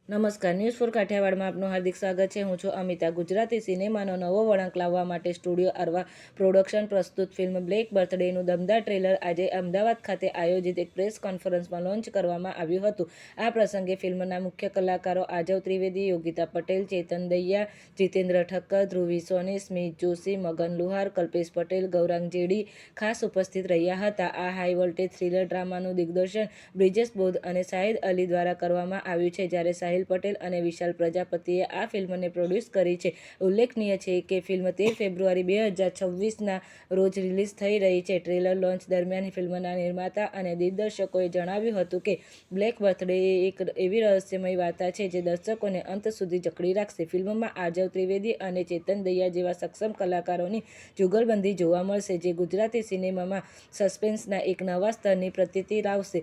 નમસ્કાર, news for કાઠિયાવાડમાં આપનું હાર્દિક સ્વાગત છે. હું છું અમિતા. ગુજરાતી સિનેમાનો નવો વળાંક લાવવા માટે સ્ટુડિયો અરવા પ્રોડક્શન પ્રસ્તુત ફિલ્મ બ્લેક બર્થડેનું દમદાર ટ્રેલર આજે અમદાવાદ ખાતે આયોજિત એક પ્રેસ કોન્ફરન્સમાં લોન્ચ કરવામાં આવ્યું હતું. આ પ્રસંગે ફિલ્મના મુખ્ય કલાકારો આજવ ત્રિવેદી, યોગિતા પટેલ, ચેતન દહિયા, જીતેન્દ્ર ઠક્કર, ધ્રુવી સોની, સ્મિત જોશી, મગન લુહાર, કલ્પેશ પટેલ, ગૌરાંગ જેડી ખાસ ઉપસ્થિત રહ્યા હતા. આ હાઈ વોલ્ટેજ થ્રિલર ડ્રામાનું દિગ્દર્શન બ્રિજેશ બોધ અને શાહિદ અલી દ્વારા કરવામાં આવ્યું છે, જ્યારે સાહિલ પટેલ અને વિશાલ પ્રજાપતિએ આ ફિલ્મને પ્રોડ્યુસ કરી છે. ઉલ્લેખનીય છે કે ફિલ્મ 13 ફેબ્રુઆરી 2026ના રોજ રિલીઝ થઈ રહી છે. ટ્રેલર લોન્ચ દરમિયાન ફિલ્મના નિર્માતા અને દિગ્દર્શકોએ જણાવ્યું હતું કે બ્લેક બર્થડે એક એવી રહસ્યમય વાર્તા છે જે દર્શકોને અંત સુધી જકડી રાખશે. ફિલ્મમાં આજવ ત્રિવેદી અને ચેતન દહિયા જેવા સક્ષમ કલાકારોની જુગલબંધી જોવા મળશે, જે ગુજરાતી સિનેમામાં સસ્પેન્સના એક નવા સ્તરની પ્રતીતિ લાવશે.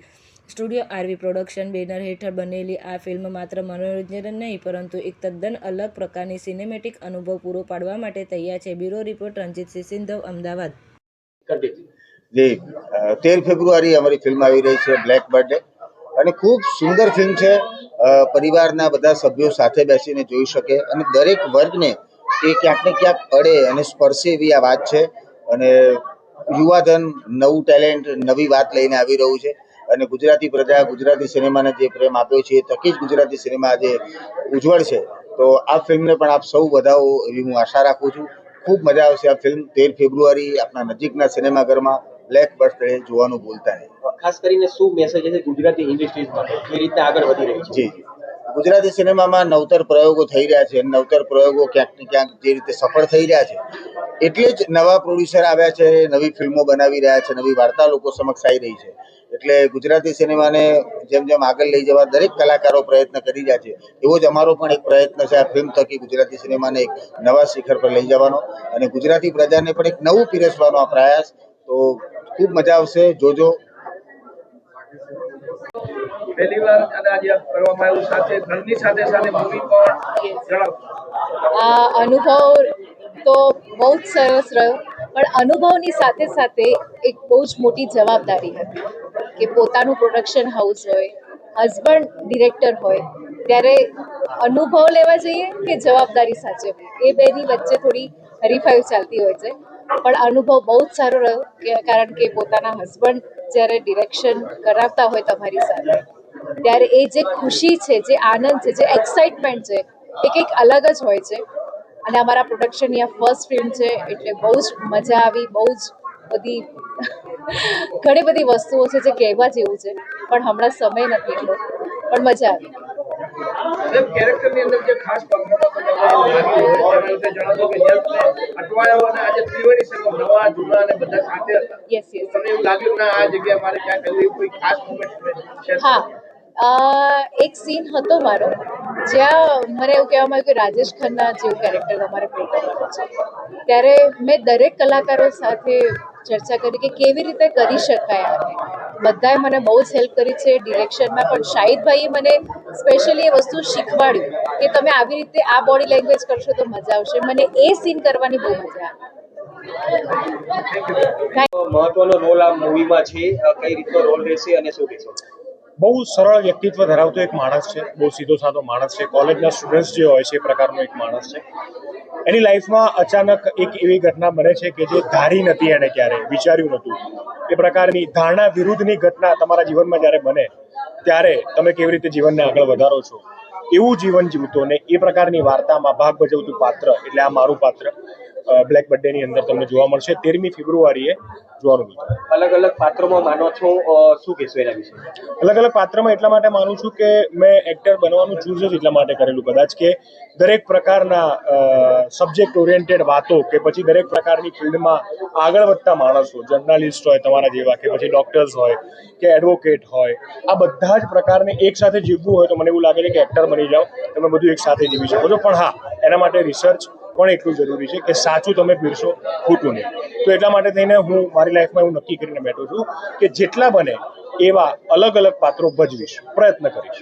સ્ટુડિયો આરવી પ્રોડક્શન બેનર હેઠળ બનેલી આ ફિલ્મ માત્ર મનોરંજન નહીં પરંતુ એક તદ્દન અલગ પ્રકારની સિનેમેટિક અનુભવ પૂરો પાડવા માટે તૈયાર છે. બ્યુરો રિપોર્ટ રણજીતસિંહ સિંધવ, અમદાવાદ. જી 13 ફેબ્રુઆરી અમારી ફિલ્મ આવી રહી છે બ્લેક બર્થડે, અને ખૂબ સુંદર ફિલ્મ છે. પરિવારના બધા સભ્યો સાથે બેસીને જોઈ શકે અને દરેક વર્ગને એ ક્યાંક ને ક્યાંક અડે અને સ્પર્શે એવી આ વાત છે. અને યુવાધન નવું ટેલેન્ટ, નવી વાત લઈને આવી રહ્યું છે અને ગુજરાતી પ્રજા ગુજરાતી સિનેમાને જે પ્રેમ આપ્યો છે એ થકી જ ગુજરાતી સિનેમા આજે ઉજ્જવળ છે. તો આ ફિલ્મને પણ આપ સૌ વધાવો એવી હું આશા રાખું છું. ખૂબ મજા આવશે. આ ફિલ્મ 13 ફેબ્રુઆરી આપણા નજીકના સિનેમાઘરમાં બ્લેક બર્થડે જોવાનું ભૂલતા નહીં. ખાસ કરીને શું મેસેજ છે ગુજરાતી ઇન્ડસ્ટ્રીઝ માટે, જે રીતે આગળ વધી રહી છે? જી, ગુજરાતી સિનેમામાં નવતર પ્રયોગો થઈ રહ્યા છે. નવતર પ્રયોગો ક્યાંક ને ક્યાંક જે રીતે સફળ થઈ રહ્યા છે, એટલે જ નવા પ્રોડ્યુસર આવ્યા છે, નવી ફિલ્મો બનાવી રહ્યા છે, નવી વાર્તા લોકો સમક્ષ આવી રહી છે. એટલે ગુજરાતી સિનેમાને જેમ જેમ આગળ લઈ જવા દરેક કલાકારો પ્રયત્ન કરી રહ્યા છે, એવો જ અમારો પણ એક પ્રયત્ન છે આ ફિલ્મ થકી ગુજરાતી સિનેમાને એક નવા શિખર પર લઈ જવાનો અને ગુજરાતી પ્રજાને પણ એક નવું પીરસવાનો આ પ્રયાસ. તો ખૂબ મજા આવશે, જોજો. પહેલી વાર આજે કરવામાં આવ્યું, સાથે ઘરની સાથે મૂવી પણ જણાવો. આ અનુભવ તો બહુ જ સરસ રહ્યો, પણ અનુભવની સાથે સાથે એક બહુ જ મોટી જવાબદારી હતી કે પોતાનું પ્રોડક્શન હાઉસ હોય, હસબન્ડ ડિરેક્ટર હોય, ત્યારે અનુભવ લેવા જઈએ કે જવાબદારી સાચવવી, એ બેની વચ્ચે થોડી હરીફાઈ ચાલતી હોય છે. પણ અનુભવ બહુ જ સારો રહ્યો કારણ કે પોતાના હસબન્ડ જ્યારે ડિરેક્શન કરાવતા હોય તમારી સાથે, ત્યારે એ જે ખુશી છે, જે આનંદ છે, જે એક્સાઇટમેન્ટ છે, એ કંઈક અલગ જ હોય છે. અને અમારા પ્રોડક્શનની આ ફર્સ્ટ ફિલ્મ છે એટલે બહુ જ મજા આવી. બહુ જ બધી ઘણી બધી વસ્તુઓ છે જે કહેવા જેવું છે, પણ હમણાં સમય નથી એટલો, પણ મજા આવી. કેરેક્ટરની અંદર જે ખાસ જણાવશો કે અટવાયો અને આજે ત્રિવેણી સંગમ નવા જૂના અને બધા સાથે હતા. Yes yes. તમને એવું લાગ્યું ના આ જગ્યાએ મારે ક્યાંક એવું કોઈ ખાસ મોમેન્ટ? હા, એક સીન હતો મારો જ્યાં મને એવું કહેવામાં આવ્યું કે રાજેશ ખન્ના જેવું કેરેક્ટર તમારે પ્લે કરવાનું છે. ત્યારે મેં દરેક કલાકારો સાથે ચર્ચા કરી કે કેવી રીતે કરી શકાય આને. બધાએ મને બહુ જ હેલ્પ કરી છે. ડિરેક્શનમાં પણ શાહિદભાઈએ મને સ્પેશિયલી એ વસ્તુ શીખવાડ્યું કે તમે આવી રીતે આ બોડી લેંગ્વેજ કરશો તો મજા આવશે. મને એ સીન કરવાની બહુ મજા આવી. મહત્વનો રોલ આ મૂવીમાં છે, કઈ રીતનો રોલ રહેશે અને શું કહેશો? બહુ સરળ વ્યક્તિત્વ ધરાવતો એક માણસ છે, બહુ સીધો સાધો માણસ છે. કોલેજના સ્ટુડન્ટ્સ જે હોય છે એ પ્રકારનો એક માણસ છે. એની લાઈફમાં અચાનક એક એવી ઘટના બને છે કે જે ધારી નથી, એણે ક્યારેય વિચાર્યું નહોતું. એ પ્રકારની ધારણા વિરુદ્ધની ઘટના તમારા જીવનમાં જ્યારે બને ત્યારે તમે કેવી રીતે જીવનને આગળ વધારો છો, એવું જીવન જીવતો ને એ પ્રકારની વાર્તામાં ભાગ ભજવતું પાત્ર એટલે આ મારું પાત્ર બ્લેક બર્થડેની અંદર તમને જોવા મળશે 13મી ફેબ્રુઆરીએ જોવાનું મળશે. અલગ અલગ પાત્રોમાં માનો છો, શું કહેશો એના વિશે? અલગ અલગ પાત્રમાં એટલા માટે માનું છું કે મેં એક્ટર બનવાનું ચૂઝ જ એટલા માટે કરેલું કદાચ કે દરેક પ્રકારના સબ્જેક્ટ ઓરિએન્ટેડ વાતો કે પછી દરેક પ્રકારની ફિલ્ડમાં આગળ વધતા માણસો, જર્નાલિસ્ટ હોય તમારા જેવા કે પછી ડોક્ટર્સ હોય કે એડવોકેટ હોય, આ બધા જ પ્રકારને એક સાથે જીવવું હોય તો મને એવું લાગે છે કે એક્ટર બની જાઓ, તમે બધું એક સાથે જીવી શકો છો. પણ હા, એના માટે રિસર્ચ પણ એટલું જરૂરી છે કે સાચું તમે પીરશો, ખોટું નહીં. તો એટલા માટે થઈને હું મારી લાઈફમાં એવું નક્કી કરીને બેઠો છું કે જેટલા બને એવા અલગ અલગ પાત્રો ભજવીશ, પ્રયત્ન કરીશ.